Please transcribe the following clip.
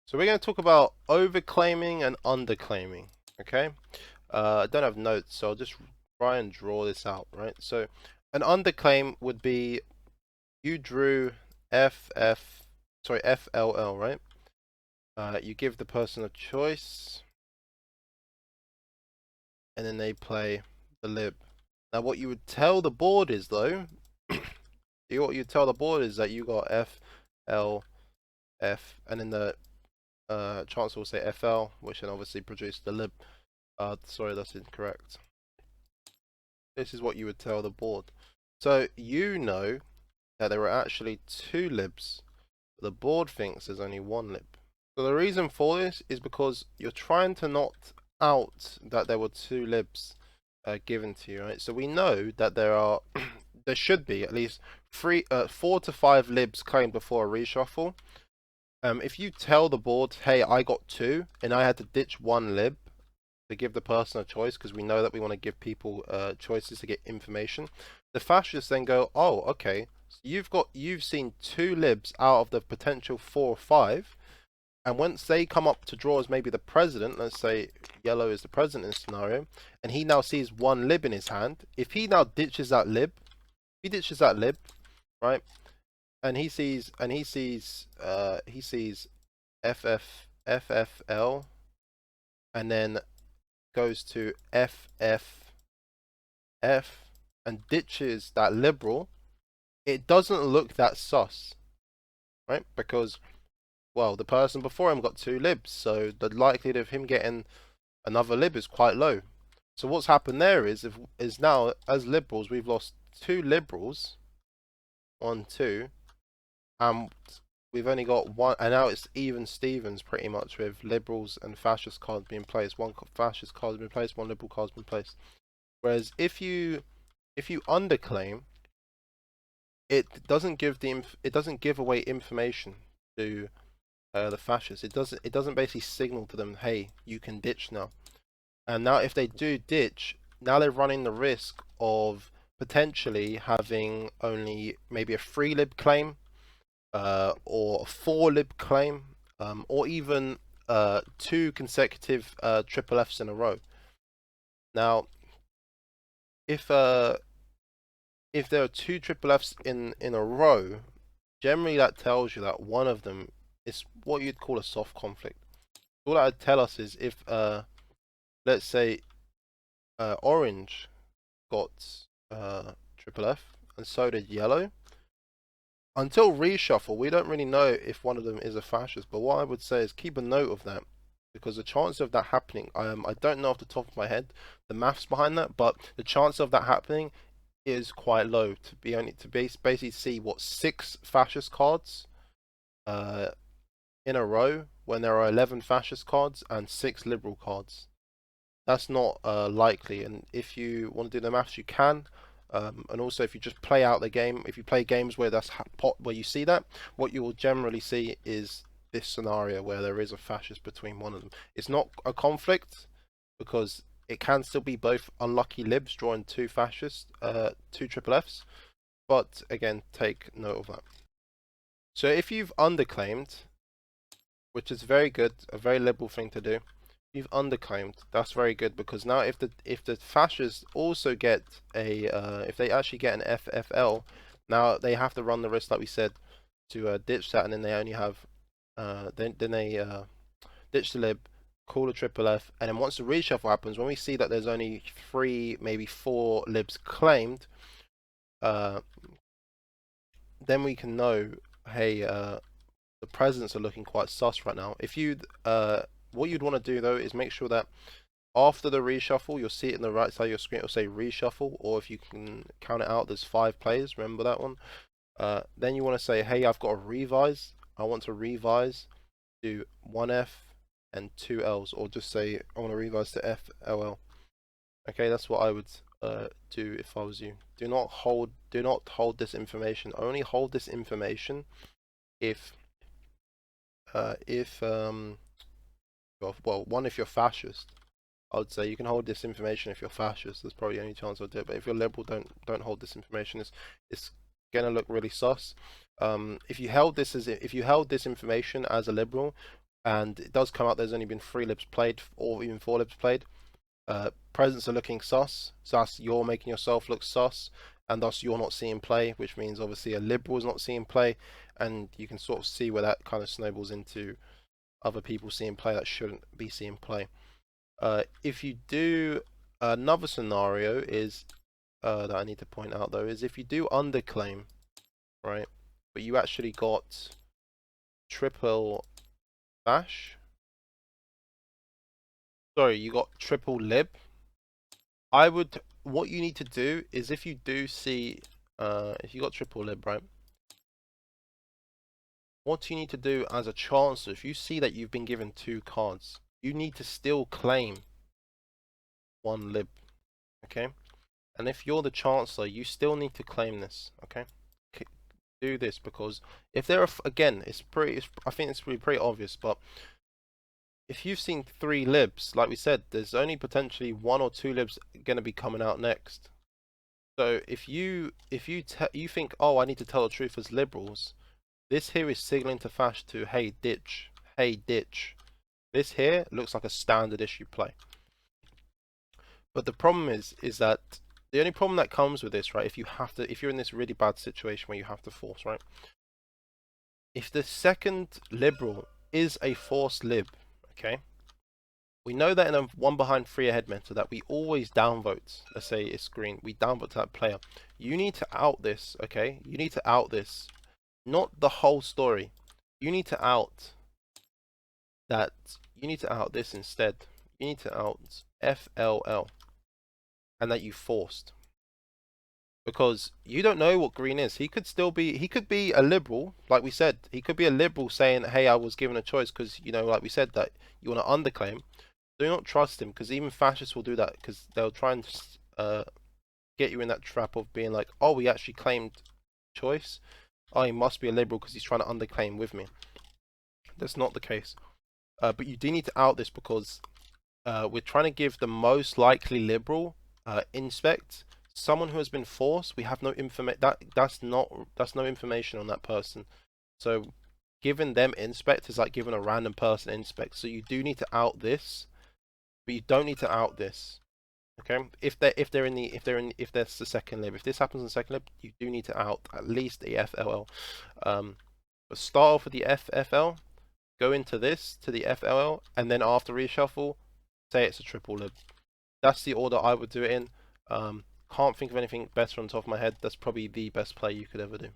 So we're going to talk about overclaiming and underclaiming. Okay, I don't have notes, so I'll just try and draw this out. Right. So an underclaim would be you drew FLL, right? You give the person a choice, and then they play the lib. Now, what you would tell the board is though, what you tell the board is that you got FL F, and then the chancellor will say FL, which then obviously produced the lib. Sorry, that's incorrect. This is what you would tell the board. So you know that there are actually two libs. The board thinks there's only one lib. So the reason for this is because you're trying to not out that there were two libs given to you, right? So we know that there are, there should be at least 4 to 5 libs claimed before a reshuffle. If you tell the board, hey, I got 2 and I had to ditch 1 lib to give the person a choice, because we know that we want to give people choices to get information, the fascists then go, oh, okay, so you've seen 2 libs out of the potential 4 or 5, and once they come up to draw as maybe the president, let's say yellow is the president in this scenario, and he now sees 1 lib in his hand, if he now ditches that lib, right, and he sees FFL, and then goes to FFF and ditches that liberal, it doesn't look that sus, right? Because, well, the person before him got 2 libs, so the likelihood of him getting another lib is quite low. So what's happened there is now, as liberals, we've lost 2 liberals, 1, 2, and we've only got 1, and now it's even Stevens pretty much, with liberals and fascist cards being placed. 1 fascist card has been placed, 1 liberal card has been placed. Whereas if you underclaim, it doesn't give away information to the fascists. It doesn't basically signal to them, hey, you can ditch now. And now if they do ditch, now they're running the risk of potentially having only maybe a 3 lib claim, or a 4 lib claim, or even 2 consecutive triple Fs in a row. Now, if there are 2 triple Fs in a row, generally that tells you that one of them is what you'd call a soft conflict. All that would tell us is if, let's say, orange got triple F and so did yellow, until reshuffle, we don't really know if one of them is a fascist. But what I would say is keep a note of that, because the chance of that happening, I don't know off the top of my head the maths behind that, but the chance of that happening is quite low. Basically see what 6 fascist cards in a row when there are 11 fascist cards and 6 liberal cards. That's not likely, and if you want to do the maths, you can. And also, if you just play out the game, if you play games where where you see that, what you will generally see is this scenario where there is a fascist between one of them. It's not a conflict, because it can still be both unlucky libs drawing 2 fascists, 2 triple Fs. But again, take note of that. So if you've underclaimed, which is very good, a very liberal thing to do, you've underclaimed. That's very good, because now if the fascists also get a if they actually get an FFL, now they have to run the risk, like we said, to ditch that, and then they only have then they ditch the lib, call a triple F, and then once the reshuffle happens, when we see that there's only 3, maybe 4 libs claimed, then we can know, hey, the presidents are looking quite sus right now. If you what you'd want to do though is make sure that after the reshuffle, you'll see it in the right side of your screen, it'll say reshuffle, or if you can count it out, there's 5 players, remember that one. Then you want to say, hey, I've got a revise, I want to revise to 1F and 2 Ls, or just say I want to revise to FLL. Okay, that's what I would do if I was you. Do not hold this information. Only hold this information if well, one, if you're fascist, I would say you can hold this information if you're fascist. That's probably the only chance I'll do it. But if you're liberal, don't hold this information. It's gonna look really sus. If you held this information as a liberal, and it does come out there's only been 3 libs played, or even 4 libs played. Presents are looking sus, so that's you're making yourself look sus, and thus you're not seeing play, which means obviously a liberal is not seeing play, and you can sort of see where that kind of snowballs into other people seeing play that shouldn't be seeing play. If you do, another scenario is that I need to point out though is if you do underclaim, right, but you actually got triple bash. Sorry, you got triple lib. What you need to do is if you do see, if you got triple lib, right, what you need to do as a chancellor, if you see that you've been given 2 cards, you need to still claim 1 lib, okay? And if you're the chancellor, you still need to claim this, okay? Do this because if there are, again, I think it's pretty obvious, but if you've seen 3 libs, like we said, there's only potentially 1 or 2 libs going to be coming out next. So if you think, oh, I need to tell the truth as liberals, this here is signaling to Fash to hey ditch. This here looks like a standard issue play. But the problem is that the only problem that comes with this, right? If you're in this really bad situation where you have to force, right? If the second liberal is a forced lib, okay? We know that in a 1 behind 3 ahead meta that we always downvote. Let's say it's green, we downvote to that player. You need to out this, okay? You need to out this, not the whole story. You need to out that. You need to out this instead. You need to out FLL, and that you forced. Because you don't know what green is. He could be a liberal, like we said. He could be a liberal saying, hey, I was given a choice because, you know, like we said, that you want to underclaim. Do not trust him, because even fascists will do that, because they'll try and get you in that trap of being like, oh, we actually claimed choice. Oh, he must be a liberal because he's trying to underclaim with me. That's not the case. But you do need to out this because we're trying to give the most likely liberal inspect. Someone who has been forced, we have no information. That's no information on that person. So giving them inspect is like giving a random person inspect. So you do need to out this, but you don't need to out this. Okay, if that's the second lib, if this happens in the second lib, you do need to out at least the FLL. But start off with the FFL, go into this to the FLL, and then after reshuffle, say it's a triple lib. That's the order I would do it in. Can't think of anything better on top of my head. That's probably the best play you could ever do.